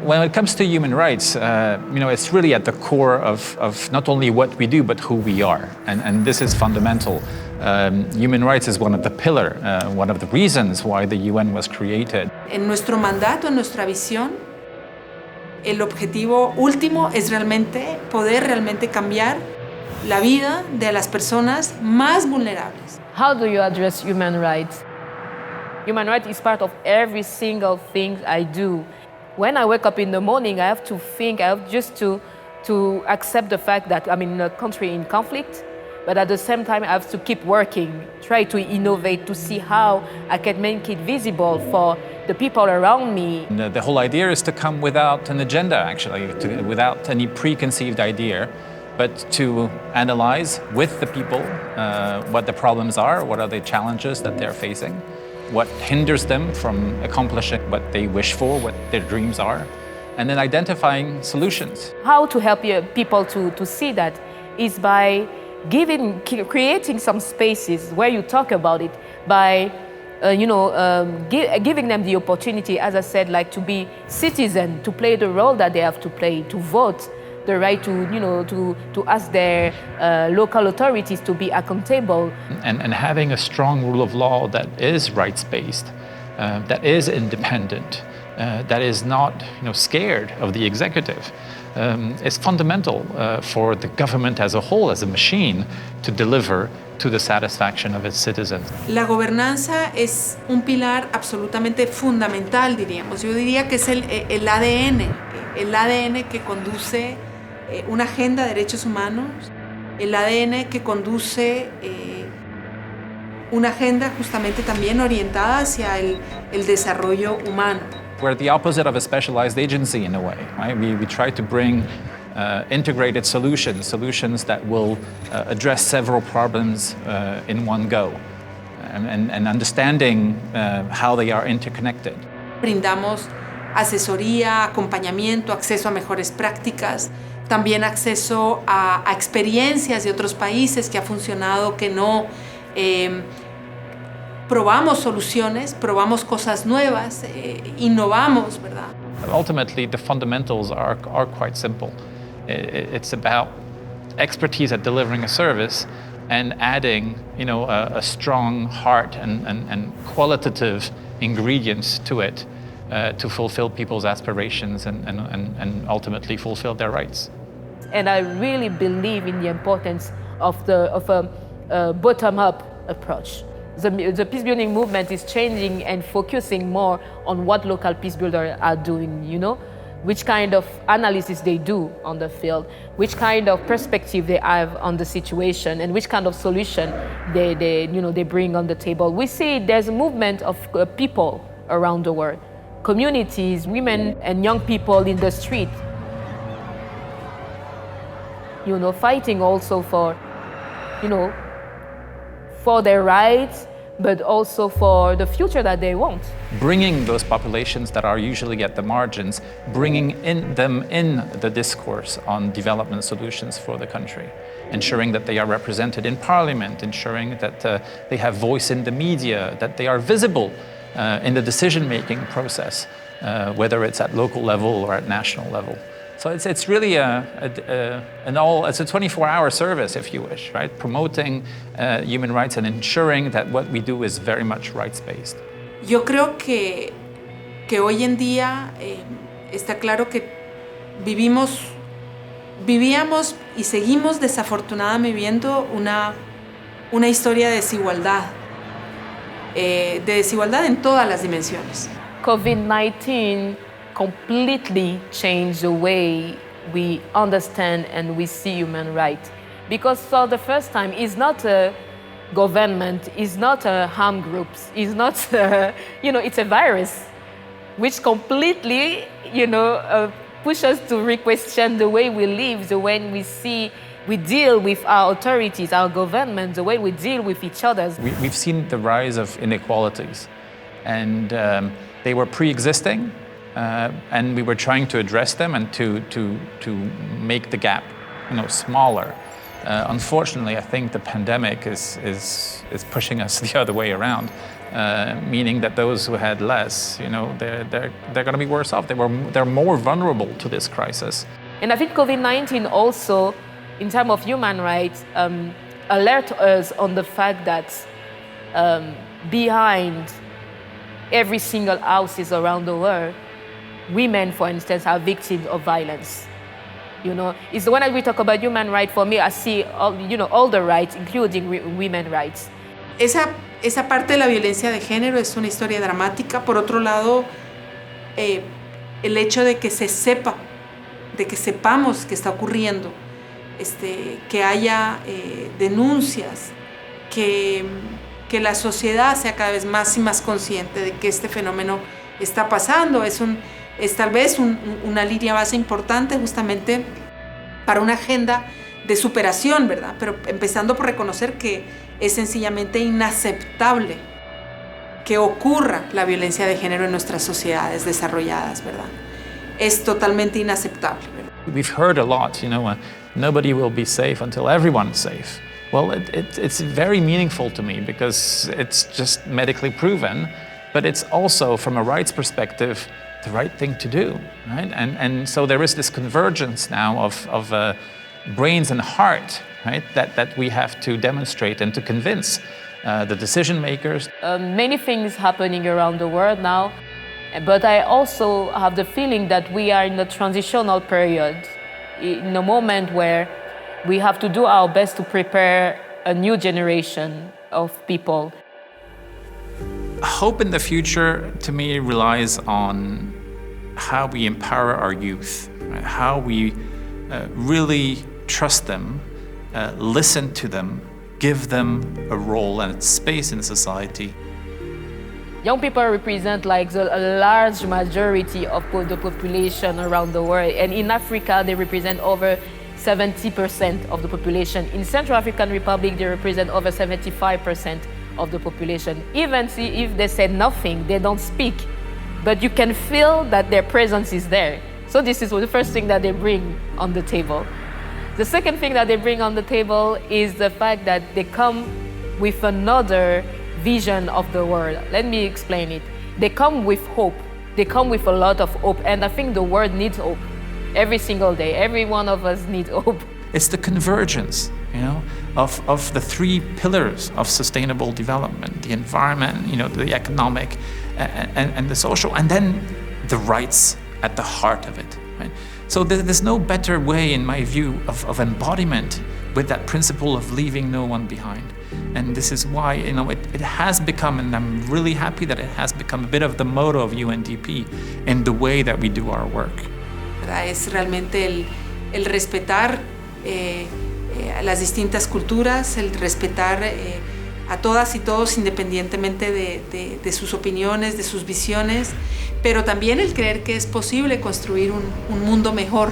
When it comes to human rights, it's really at the core of not only what we do, but who we are. And this is fundamental. Human rights is one of the pillars, one of the reasons why the UN was created. En nuestro mandato, en nuestra visión, el objetivo último es poder realmente cambiar la vida de las personas más vulnerables. How do you address human rights? Human rights is part of every single thing I do. When I wake up in the morning, I have to think, I have just to accept the fact that I'm in a country in conflict, but at the same time, I have to keep working, try to innovate, to see how I can make it visible for the people around me. The whole idea is to come without an agenda, actually, without any preconceived idea, but to analyze with the people what the problems are, what are the challenges that they're facing, what hinders them from accomplishing what they wish for, what their dreams are, and then identifying solutions. How to help people to see that is by creating some spaces where you talk about it, by giving them the opportunity, as I said, like to be citizen, to play the role that they have to play, to vote, the right to ask their local authorities to be accountable. And having a strong rule of law that is rights-based, that is independent, that is not scared of the executive, is fundamental for the government as a whole, as a machine, to deliver to the satisfaction of its citizens. La gobernanza es un pilar absolutamente fundamental, diríamos. Yo diría que es el ADN que conduce una agenda de derechos humanos, el ADN que conduce una agenda justamente también orientada hacia el desarrollo humano. We're the opposite of a specialized agency in a way, right? We try to bring integrated solutions that will address several problems in one go, and understanding how they are interconnected. Brindamos asesoría, acompañamiento, acceso a mejores prácticas, también acceso a experiencias de otros países que ha funcionado, que no. Probamos soluciones, probamos cosas nuevas, innovamos, ¿verdad? Ultimately, the fundamentals are quite simple. It's about expertise at delivering a service and adding, a strong heart and qualitative ingredients to it to fulfill people's aspirations and ultimately fulfill their rights. And I really believe in the importance of a bottom-up approach. The peacebuilding movement is changing and focusing more on what local peacebuilders are doing, which kind of analysis they do on the field, which kind of perspective they have on the situation, and which kind of solution they bring on the table. We see there's a movement of people around the world, communities, women and young people in the street, fighting also for their rights, but also for the future that they want. Bringing those populations that are usually at the margins, bringing them in the discourse on development solutions for the country, ensuring that they are represented in parliament, ensuring that they have voice in the media, that they are visible in the decision-making process, whether it's at local level or at national level. So it's really it's a 24-hour service, if you wish, right? Promoting human rights and ensuring that what we do is very much rights-based. Yo creo que hoy en día está claro que vivíamos vivíamos y seguimos desafortunadamente viviendo una historia de desigualdad en todas las dimensiones. COVID-19 completely changed the way we understand and we see human rights. Because for the first time, it's not a government, it's not a harm groups, it's not, it's a virus, which completely, push us to re-question the way we live, the way we deal with our authorities, our government, the way we deal with each other. We've seen the rise of inequalities, and they were pre-existing, and we were trying to address them and to make the gap, smaller. Unfortunately, I think the pandemic is pushing us the other way around, meaning that those who had less, they're going to be worse off. They're more vulnerable to this crisis. And I think COVID-19 also, in terms of human rights, alert us on the fact that behind every single houses around the world, women, for instance, are victims of violence. It's when we talk about human rights, for me, I see all the rights, including women's rights. Esa parte de la violencia de género es una historia dramática. Por otro lado, el hecho de que se sepa, de que sepamos que está ocurriendo, que haya denuncias, que la sociedad sea cada vez más y más consciente de que este fenómeno está pasando, es tal vez una línea base importante justamente para una agenda de superación, ¿verdad? Pero empezando por reconocer que es sencillamente inaceptable que ocurra la violencia de género en nuestras sociedades desarrolladas, ¿verdad? Es totalmente inaceptable, ¿verdad? We've heard a lot, nobody will be safe until everyone's safe. Well, it's very meaningful to me because it's just medically proven, but it's also, from a rights perspective, the right thing to do, right? And so there is this convergence now of brains and heart, right? That we have to demonstrate and to convince the decision makers. Many things happening around the world now, but I also have the feeling that we are in a transitional period, in a moment where we have to do our best to prepare a new generation of people. Hope in the future, to me, relies on how we empower our youth, right? How we really trust them, listen to them, give them a role and a space in society. Young people represent a large majority of the population around the world, and in Africa they represent over 70% of the population. In Central African Republic they represent over 75% of the population. Even if they say nothing, they don't speak, but you can feel that their presence is there. So this is the first thing that they bring on the table. The second thing that they bring on the table is the fact that they come with another vision of the world. Let me explain it. They come with hope. They come with a lot of hope, and I think the world needs hope. Every single day, every one of us needs hope. It's the convergence, of the three pillars of sustainable development: the environment, the economic, and the social, and then the rights at the heart of it. Right? So there's no better way, in my view, of embodiment with that principle of leaving no one behind. And this is why, it has become, and I'm really happy that it has become a bit of the motto of UNDP in the way that we do our work. Es realmente el respetar las distintas culturas, el respetar a todas y todos independientemente de sus opiniones, de sus visiones, pero también el creer que es posible construir un mundo mejor